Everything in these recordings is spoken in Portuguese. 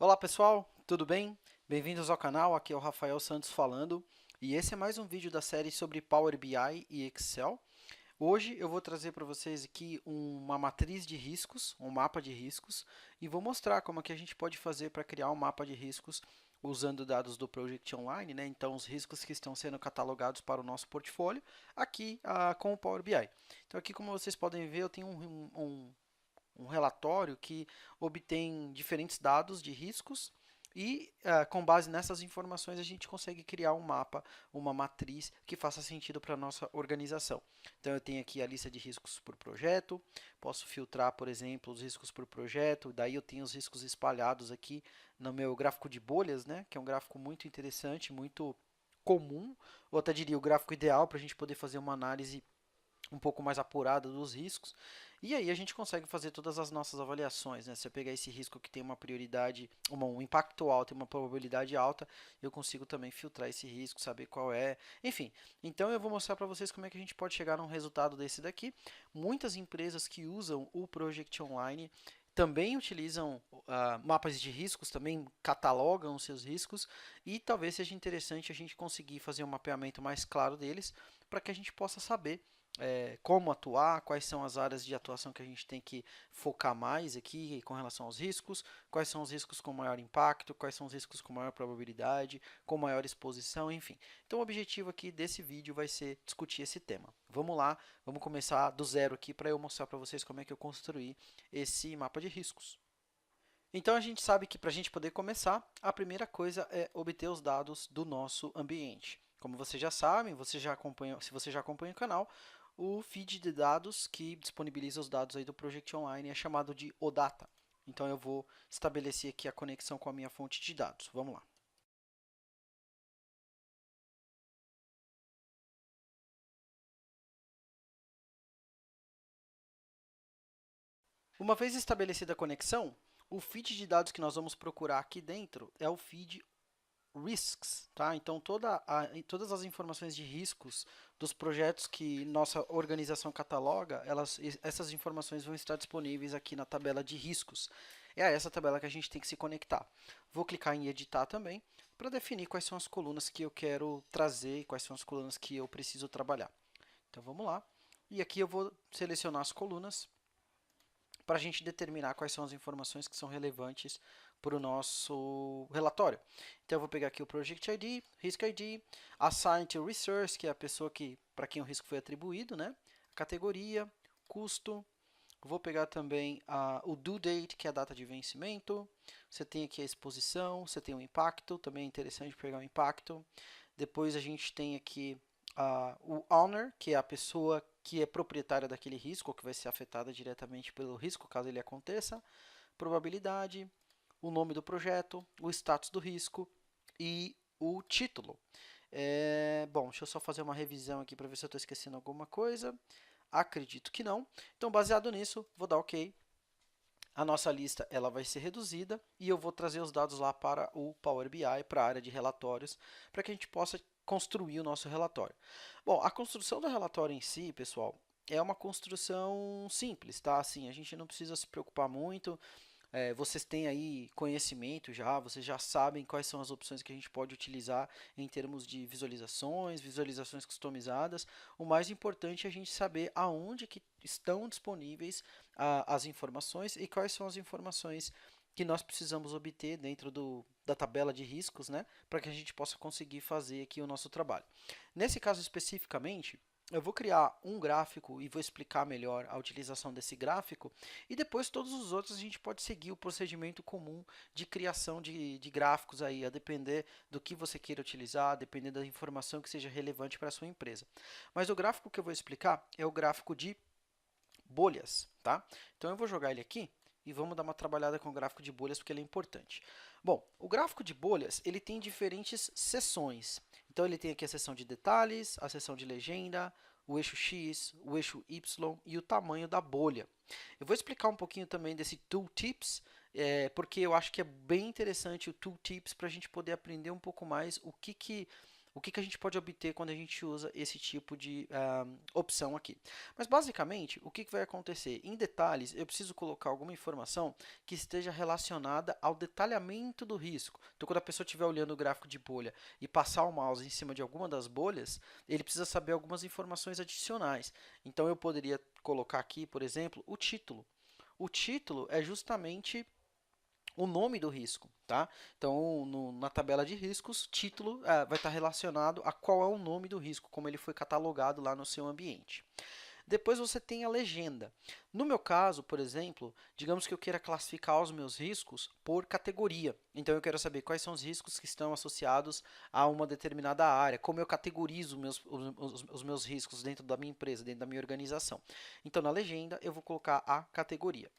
Olá pessoal, tudo bem? Bem-vindos ao canal, aqui é o Rafael Santos falando e esse é mais um vídeo da série sobre Power BI e Excel. Hoje eu vou trazer para vocês aqui uma matriz de riscos, um mapa de riscos e vou mostrar como é que a gente pode fazer para criar um mapa de riscos usando dados do Project Online, né? Então os riscos que estão sendo catalogados para o nosso portfólio aqui com o Power BI. Então aqui como vocês podem ver eu tenho um relatório que obtém diferentes dados de riscos e, com base nessas informações, a gente consegue criar um mapa, uma matriz que faça sentido para a nossa organização. Então, eu tenho aqui a lista de riscos por projeto, posso filtrar, por exemplo, os riscos por projeto, daí eu tenho os riscos espalhados aqui no meu gráfico de bolhas, né, que é um gráfico muito interessante, muito comum, ou até diria o gráfico ideal para a gente poder fazer uma análise um pouco mais apurada dos riscos. E aí a gente consegue fazer todas as nossas avaliações, né? Se eu pegar esse risco que tem uma prioridade, um impacto alto e uma probabilidade alta, eu consigo também filtrar esse risco, saber qual é. Enfim, então eu vou mostrar para vocês como é que a gente pode chegar num resultado desse daqui. Muitas empresas que usam o Project Online também utilizam mapas de riscos, também catalogam os seus riscos e talvez seja interessante a gente conseguir fazer um mapeamento mais claro deles para que a gente possa saber como atuar, quais são as áreas de atuação que a gente tem que focar mais aqui com relação aos riscos, quais são os riscos com maior impacto, quais são os riscos com maior probabilidade, com maior exposição, enfim. Então o objetivo aqui desse vídeo vai ser discutir esse tema. Vamos lá, vamos começar do zero aqui para eu mostrar para vocês como é que eu construí esse mapa de riscos. Então a gente sabe que para a gente poder começar, a primeira coisa é obter os dados do nosso ambiente. Como vocês já sabem, se você já acompanha o canal, o feed de dados que disponibiliza os dados aí do Project Online é chamado de OData. Então eu vou estabelecer aqui a conexão com a minha fonte de dados. Vamos lá. Uma vez estabelecida a conexão, o feed de dados que nós vamos procurar aqui dentro é o feed risks, tá? Então todas as informações de riscos dos projetos que nossa organização cataloga, essas informações vão estar disponíveis aqui na tabela de riscos. É a essa tabela que a gente tem que se conectar. Vou clicar em editar também para definir quais são as colunas que eu quero trazer, quais são as colunas que eu preciso trabalhar. Então vamos lá. E aqui eu vou selecionar as colunas para a gente determinar quais são as informações que são relevantes para o nosso relatório. Então, eu vou pegar aqui o Project ID, Risk ID, Assign to Resource, que é a pessoa para quem o risco foi atribuído, né? Categoria, custo. Vou pegar também o Due Date, que é a data de vencimento. Você tem aqui a exposição, você tem o impacto, também é interessante pegar o impacto. Depois a gente tem aqui o owner, que é a pessoa que é proprietária daquele risco, ou que vai ser afetada diretamente pelo risco, caso ele aconteça, probabilidade, o nome do projeto, o status do risco e o título. Bom, deixa eu só fazer uma revisão aqui para ver se eu estou esquecendo alguma coisa. Acredito que não. Então, baseado nisso, vou dar OK. A nossa lista ela vai ser reduzida e eu vou trazer os dados lá para o Power BI, para a área de relatórios, para que a gente possa construir o nosso relatório. Bom, a construção do relatório em si, pessoal, é uma construção simples, tá? Assim, a gente não precisa se preocupar muito. Vocês têm aí conhecimento já, vocês já sabem quais são as opções que a gente pode utilizar em termos de visualizações, visualizações customizadas. O mais importante é a gente saber aonde que estão disponíveis as informações e quais são as informações que nós precisamos obter dentro da tabela de riscos, né, para que a gente possa conseguir fazer aqui o nosso trabalho. Nesse caso especificamente, eu vou criar um gráfico e vou explicar melhor a utilização desse gráfico e depois todos os outros a gente pode seguir o procedimento comum de criação de gráficos aí, a depender do que você queira utilizar, dependendo da informação que seja relevante para a sua empresa. Mas o gráfico que eu vou explicar é o gráfico de bolhas, tá? Então eu vou jogar ele aqui e vamos dar uma trabalhada com o gráfico de bolhas porque ele é importante. Bom, o gráfico de bolhas ele tem diferentes seções. Então ele tem aqui a seção de detalhes, a seção de legenda, o eixo X, o eixo Y e o tamanho da bolha. Eu vou explicar um pouquinho também desse Tooltips, porque eu acho que é bem interessante o Tooltips para a gente poder aprender um pouco mais o que a gente pode obter quando a gente usa esse tipo de opção aqui. Mas, basicamente, o que vai acontecer? Em detalhes, eu preciso colocar alguma informação que esteja relacionada ao detalhamento do risco. Então, quando a pessoa estiver olhando o gráfico de bolha e passar o mouse em cima de alguma das bolhas, ele precisa saber algumas informações adicionais. Então, eu poderia colocar aqui, por exemplo, o título. O título é justamente o nome do risco, tá? Então, na tabela de riscos, título vai estar relacionado a qual é o nome do risco, como ele foi catalogado lá no seu ambiente. Depois você tem a legenda. No meu caso, por exemplo, digamos que eu queira classificar os meus riscos por categoria. Então, eu quero saber quais são os riscos que estão associados a uma determinada área, como eu categorizo os meus riscos dentro da minha empresa, dentro da minha organização. Então, na legenda, eu vou colocar a categoria.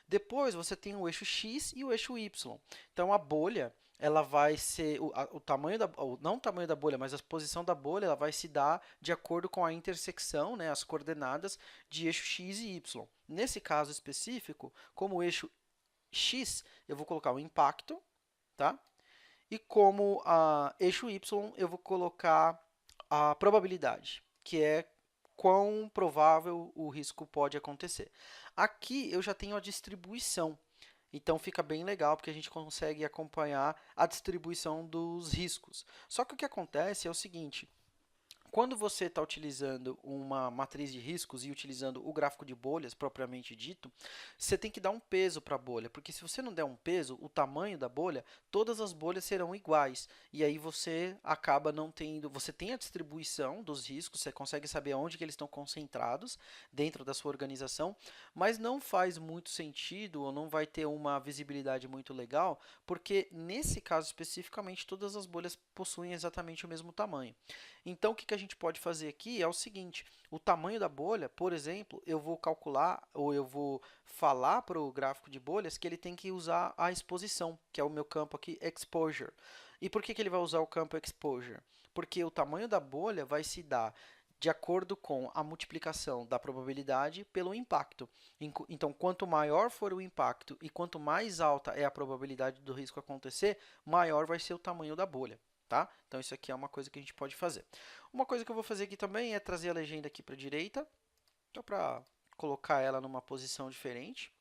Depois você tem o eixo X e o eixo Y. Então a bolha, ela vai ser o tamanho da, não o tamanho da bolha, mas a posição da bolha, ela vai se dar de acordo com a intersecção, né, as coordenadas de eixo X e Y. Nesse caso específico, como eixo X, eu vou colocar o impacto, tá? E como eixo Y, eu vou colocar a probabilidade, que é quão provável o risco pode acontecer. Aqui eu já tenho a distribuição, então fica bem legal porque a gente consegue acompanhar a distribuição dos riscos. Só que o que acontece é o seguinte: quando você está utilizando uma matriz de riscos e utilizando o gráfico de bolhas propriamente dito, você tem que dar um peso para a bolha, porque se você não der um peso, o tamanho da bolha, todas as bolhas serão iguais. E aí você acaba não tendo, você tem a distribuição dos riscos, você consegue saber onde que eles estão concentrados dentro da sua organização, mas não faz muito sentido ou não vai ter uma visibilidade muito legal, porque nesse caso especificamente todas as bolhas possuem exatamente o mesmo tamanho. Então, o que a gente pode fazer aqui é o seguinte: o tamanho da bolha, por exemplo, eu vou calcular ou eu vou falar para o gráfico de bolhas que ele tem que usar a exposição, que é o meu campo aqui, exposure. E por que ele vai usar o campo exposure? Porque o tamanho da bolha vai se dar de acordo com a multiplicação da probabilidade pelo impacto. Então, quanto maior for o impacto e quanto mais alta é a probabilidade do risco acontecer, maior vai ser o tamanho da bolha. Tá? Então, isso aqui é uma coisa que a gente pode fazer. Uma coisa que eu vou fazer aqui também é trazer a legenda aqui para a direita, só para colocar ela numa posição diferente.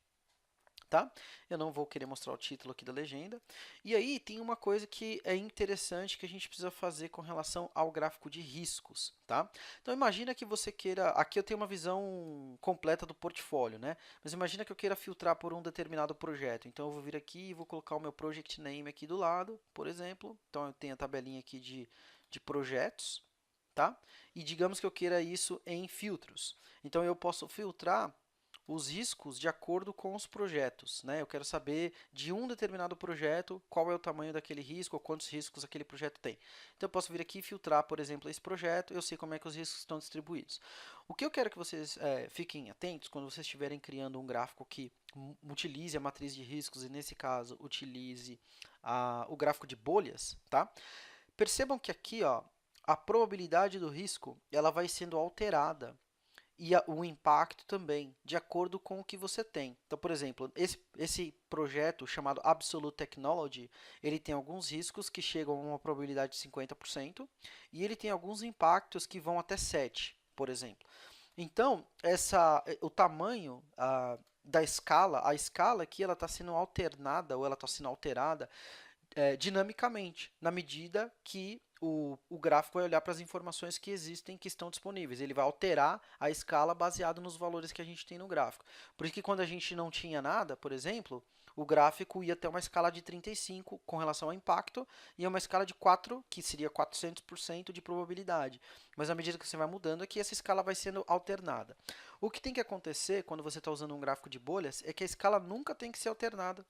Tá? Eu não vou querer mostrar o título aqui da legenda. E aí tem uma coisa que é interessante que a gente precisa fazer com relação ao gráfico de riscos, tá? Então imagina que você queira, aqui eu tenho uma visão completa do portfólio, né? Mas imagina que eu queira filtrar por um determinado projeto. Então eu vou vir aqui e vou colocar o meu project name aqui do lado, por exemplo. Então eu tenho a tabelinha aqui de projetos, tá? E digamos que eu queira isso em filtros. Então eu posso filtrar os riscos de acordo com os projetos, né? Eu quero saber de um determinado projeto qual é o tamanho daquele risco ou quantos riscos aquele projeto tem. Então, eu posso vir aqui e filtrar, por exemplo, esse projeto, eu sei como é que os riscos estão distribuídos. O que eu quero que vocês fiquem atentos quando vocês estiverem criando um gráfico que utilize a matriz de riscos e, nesse caso, utilize o gráfico de bolhas, tá? Percebam que aqui, ó, a probabilidade do risco ela vai sendo alterada e o impacto também, de acordo com o que você tem. Então, por exemplo, esse projeto chamado Absolute Technology, ele tem alguns riscos que chegam a uma probabilidade de 50% e ele tem alguns impactos que vão até 7%, por exemplo. Então, o tamanho da escala, a escala aqui ela está sendo alternada ou ela está sendo alterada dinamicamente, na medida que o gráfico vai olhar para as informações que existem, que estão disponíveis. Ele vai alterar a escala baseado nos valores que a gente tem no gráfico. Por isso que quando a gente não tinha nada, por exemplo, o gráfico ia ter uma escala de 35 com relação ao impacto e uma escala de 4, que seria 400% de probabilidade. Mas à medida que você vai mudando aqui, essa escala vai sendo alternada. O que tem que acontecer quando você está usando um gráfico de bolhas é que a escala nunca tem que ser alternada.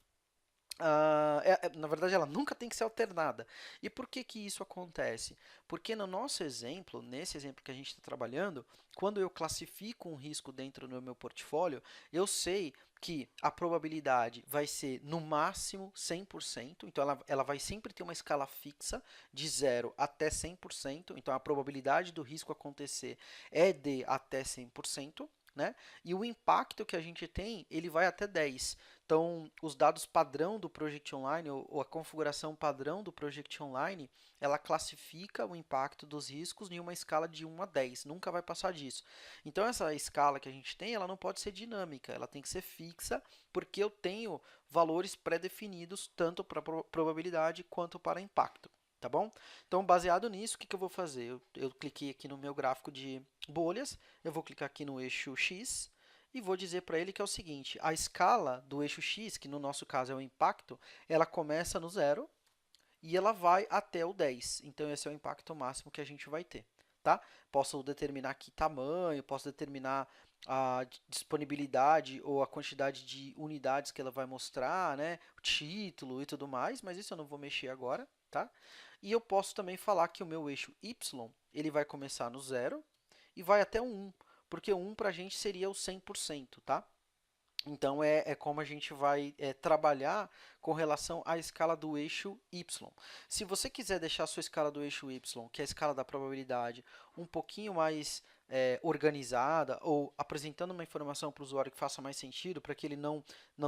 Na verdade, ela nunca tem que ser alternada. E por que que isso acontece? Porque no nosso exemplo, nesse exemplo que a gente está trabalhando, quando eu classifico um risco dentro do meu portfólio, eu sei que a probabilidade vai ser no máximo 100%, então ela vai sempre ter uma escala fixa de 0 até 100%, então a probabilidade do risco acontecer é de até 100%, né? E o impacto que a gente tem, ele vai até 10. Então, os dados padrão do Project Online, ou a configuração padrão do Project Online, ela classifica o impacto dos riscos em uma escala de 1 a 10, nunca vai passar disso. Então, essa escala que a gente tem, ela não pode ser dinâmica, ela tem que ser fixa, porque eu tenho valores pré-definidos, tanto para probabilidade quanto para impacto. Tá bom? Então, baseado nisso, o que eu vou fazer? Eu cliquei aqui no meu gráfico de bolhas, eu vou clicar aqui no eixo X, e vou dizer para ele que é o seguinte, a escala do eixo X, que no nosso caso é o impacto, ela começa no 0 e ela vai até o 10. Então, esse é o impacto máximo que a gente vai ter. Tá? Posso determinar aqui tamanho, posso determinar a disponibilidade ou a quantidade de unidades que ela vai mostrar, né? O título e tudo mais, mas isso eu não vou mexer agora. Tá? E eu posso também falar que o meu eixo Y ele vai começar no 0 e vai até o 1, porque o 1 para a gente seria o 100%, tá? Então, é como a gente vai trabalhar com relação à escala do eixo Y. Se você quiser deixar a sua escala do eixo Y, que é a escala da probabilidade, um pouquinho mais organizada, ou apresentando uma informação para o usuário que faça mais sentido, para que ele não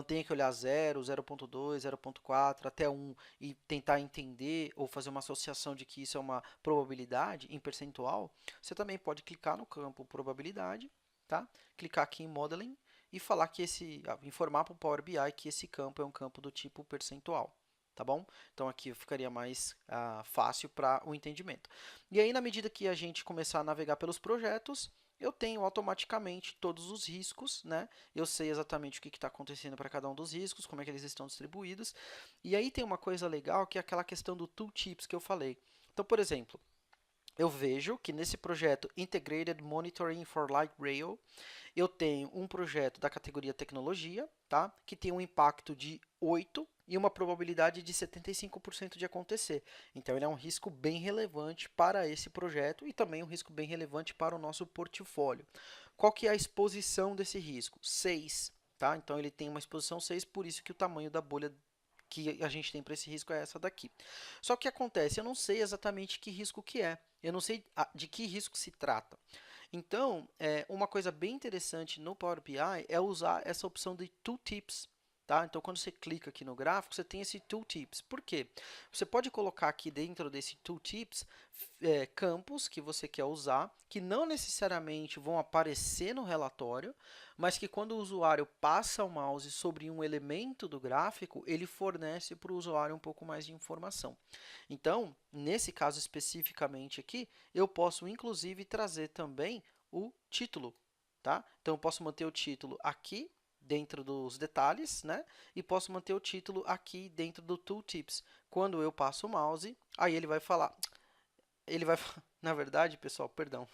tenha que olhar 0, 0.2, 0.4, até 1 e tentar entender ou fazer uma associação de que isso é uma probabilidade em percentual, você também pode clicar no campo probabilidade, tá? Clicar aqui em Modeling, e falar que informar para o Power BI que esse campo é um campo do tipo percentual, tá bom? Então aqui ficaria mais fácil para o entendimento. E aí, na medida que a gente começar a navegar pelos projetos, eu tenho automaticamente todos os riscos, né? Eu sei exatamente o que está acontecendo para cada um dos riscos, como é que eles estão distribuídos. E aí tem uma coisa legal que é aquela questão do tooltips que eu falei. Então, por exemplo, eu vejo que nesse projeto Integrated Monitoring for Light Rail, eu tenho um projeto da categoria tecnologia, tá? Que tem um impacto de 8 e uma probabilidade de 75% de acontecer. Então, ele é um risco bem relevante para esse projeto e também um risco bem relevante para o nosso portfólio. Qual que é a exposição desse risco? 6, tá? Então, ele tem uma exposição 6, por isso que o tamanho da bolha que a gente tem para esse risco é essa daqui. Só que acontece, eu não sei exatamente que risco que é. Eu não sei de que risco se trata. Então, uma coisa bem interessante no Power BI é usar essa opção de Tooltips. Tá? Então, quando você clica aqui no gráfico, você tem esse Tooltips. Por quê? Você pode colocar aqui dentro desse Tooltips campos que você quer usar, que não necessariamente vão aparecer no relatório, mas que quando o usuário passa o mouse sobre um elemento do gráfico, ele fornece para o usuário um pouco mais de informação. Então, nesse caso especificamente aqui, eu posso inclusive trazer também o título, tá? Então, eu posso manter o título aqui dentro dos detalhes, né? E posso manter o título aqui dentro do Tooltips. Quando eu passo o mouse, aí ele vai falar, na verdade, pessoal, perdão,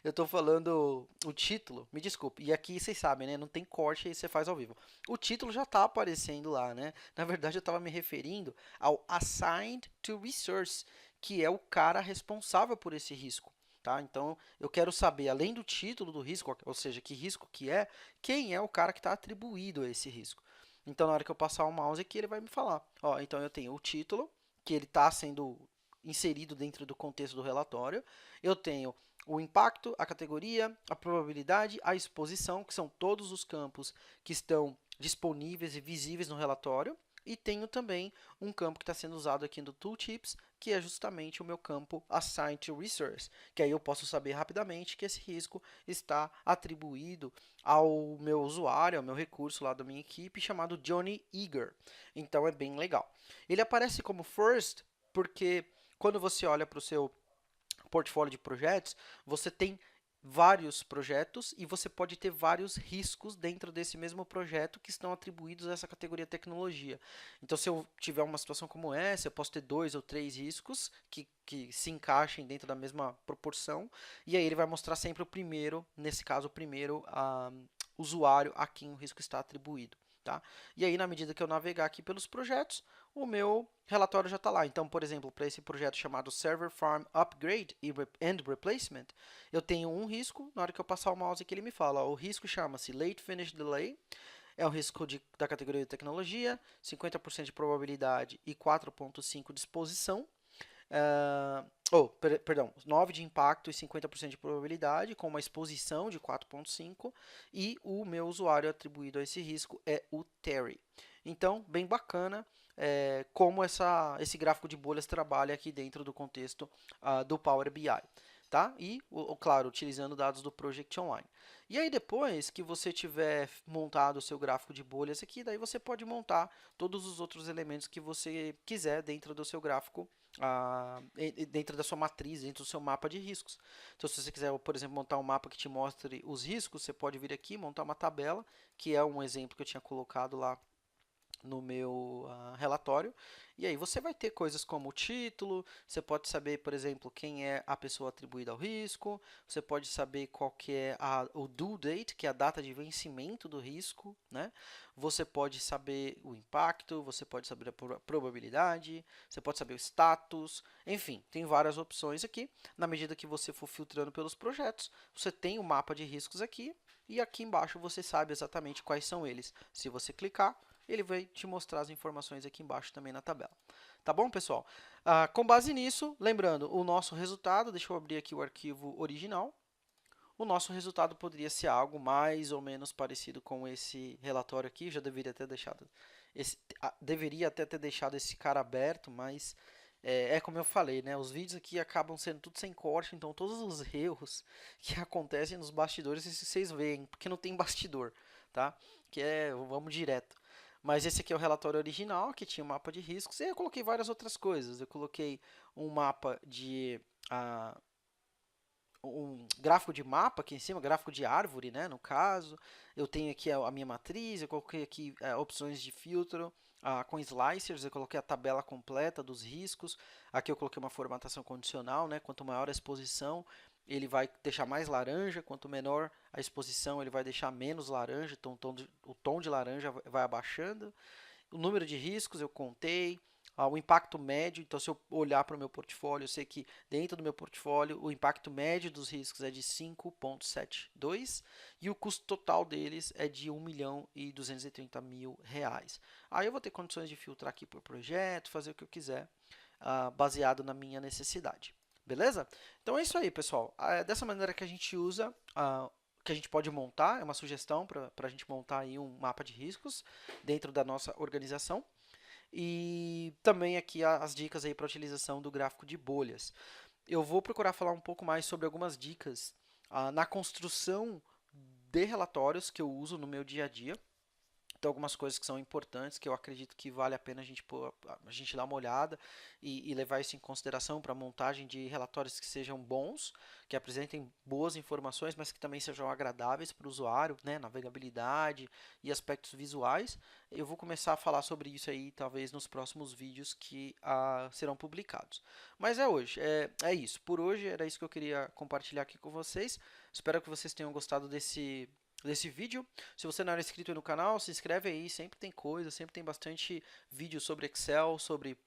eu estou falando o título, me desculpe, e aqui vocês sabem, né, não tem corte, aí você faz ao vivo. O título já está aparecendo lá, né? Na verdade, eu estava me referindo ao Assigned to Resource, que é o cara responsável por esse risco. Tá? Então, eu quero saber, além do título do risco, ou seja, que risco que é, quem é o cara que está atribuído a esse risco. Então, na hora que eu passar o mouse aqui, ele vai me falar. Ó, então, eu tenho o título, que ele está sendo inserido dentro do contexto do relatório. Eu tenho o impacto, a categoria, a probabilidade, a exposição, que são todos os campos que estão disponíveis e visíveis no relatório. E tenho também um campo que está sendo usado aqui no Tooltips, que é justamente o meu campo Assigned to Resource, que aí eu posso saber rapidamente que esse risco está atribuído ao meu usuário, ao meu recurso lá da minha equipe, chamado Johnny Eager. Então, é bem legal. Ele aparece como First porque quando você olha para o seu portfólio de projetos, você tem vários projetos e você pode ter vários riscos dentro desse mesmo projeto que estão atribuídos a essa categoria tecnologia. Então, se eu tiver uma situação como essa, eu posso ter 2 ou 3 riscos que se encaixem dentro da mesma proporção, e aí ele vai mostrar sempre o primeiro, nesse caso, o primeiro usuário a quem o risco está atribuído. Tá? E aí, na medida que eu navegar aqui pelos projetos, o meu relatório já está lá. Então, por exemplo, para esse projeto chamado Server Farm Upgrade and Replacement, eu tenho um risco, na hora que eu passar o mouse aqui ele me fala, ó, o risco chama-se Late Finish Delay, é um risco da categoria de tecnologia, 50% de probabilidade e 4,5% de exposição. Perdão, 9 de impacto e 50% de probabilidade, com uma exposição de 4,5, e o meu usuário atribuído a esse risco é o Terry. Então, bem bacana como esse gráfico de bolhas trabalha aqui dentro do contexto do Power BI. Tá? E, claro, utilizando dados do Project Online. E aí, depois que você tiver montado o seu gráfico de bolhas aqui, daí você pode montar todos os outros elementos que você quiser dentro do seu gráfico dentro da sua matriz, dentro do seu mapa de riscos. Então, se você quiser, por exemplo, montar um mapa que te mostre os riscos, você pode vir aqui montar uma tabela, que é um exemplo que eu tinha colocado lá no meu relatório. E aí você vai ter coisas como o título, você pode saber, por exemplo, quem é a pessoa atribuída ao risco, você pode saber qual que é o due date, que é a data de vencimento do risco, né? Você pode saber o impacto, você pode saber a probabilidade, você pode saber o status, enfim, tem várias opções aqui. Na medida que você for filtrando pelos projetos, você tem o mapa de riscos aqui, e aqui embaixo você sabe exatamente quais são eles. Se você clicar, ele vai te mostrar as informações aqui embaixo também na tabela. Tá bom, pessoal? Com base nisso, lembrando, o nosso resultado, deixa eu abrir aqui o arquivo original. O nosso resultado poderia ser algo mais ou menos parecido com esse relatório aqui. Já deveria ter deixado deveria até ter deixado esse cara aberto, mas como eu falei, né? Os vídeos aqui acabam sendo tudo sem corte, então todos os erros que acontecem nos bastidores vocês veem, porque não tem bastidor, tá? Vamos direto. Mas esse aqui é o relatório original, que tinha um mapa de riscos, e eu coloquei várias outras coisas. Eu coloquei um mapa de um gráfico de mapa aqui em cima, gráfico de árvore, né, no caso. Eu tenho aqui a minha matriz, eu coloquei aqui opções de filtro com slicers, eu coloquei a tabela completa dos riscos. Aqui eu coloquei uma formatação condicional, né, quanto maior a exposição, ele vai deixar mais laranja, quanto menor a exposição, ele vai deixar menos laranja, então o tom de laranja vai abaixando. O número de riscos eu contei, o impacto médio, então se eu olhar para o meu portfólio, eu sei que dentro do meu portfólio o impacto médio dos riscos é de 5,72 e o custo total deles é de R$ 1.230.000. Aí eu vou ter condições de filtrar aqui por projeto, fazer o que eu quiser, baseado na minha necessidade. Beleza? Então é isso aí, pessoal. É dessa maneira que a gente usa que a gente pode montar, é uma sugestão para a gente montar aí um mapa de riscos dentro da nossa organização. E também aqui as dicas aí para a utilização do gráfico de bolhas. Eu vou procurar falar um pouco mais sobre algumas dicas na construção de relatórios que eu uso no meu dia a dia. Então, algumas coisas que são importantes, que eu acredito que vale a pena a gente dar uma olhada e levar isso em consideração para a montagem de relatórios que sejam bons, que apresentem boas informações, mas que também sejam agradáveis para o usuário, né, navegabilidade e aspectos visuais. Eu vou começar a falar sobre isso aí, talvez, nos próximos vídeos que serão publicados. Mas é isso. Por hoje era isso que eu queria compartilhar aqui com vocês. Espero que vocês tenham gostado desse vídeo. Se você não era inscrito no canal, se inscreve aí, sempre tem coisa, sempre tem bastante vídeo sobre Excel, sobre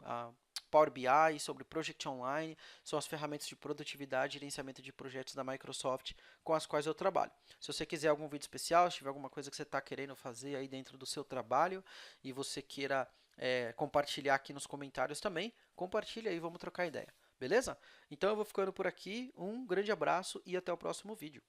Power BI, sobre Project Online, são as ferramentas de produtividade e gerenciamento de projetos da Microsoft com as quais eu trabalho. Se você quiser algum vídeo especial, se tiver alguma coisa que você está querendo fazer aí dentro do seu trabalho e você queira compartilhar aqui nos comentários também, compartilha aí, vamos trocar ideia. Beleza? Então eu vou ficando por aqui, um grande abraço e até o próximo vídeo.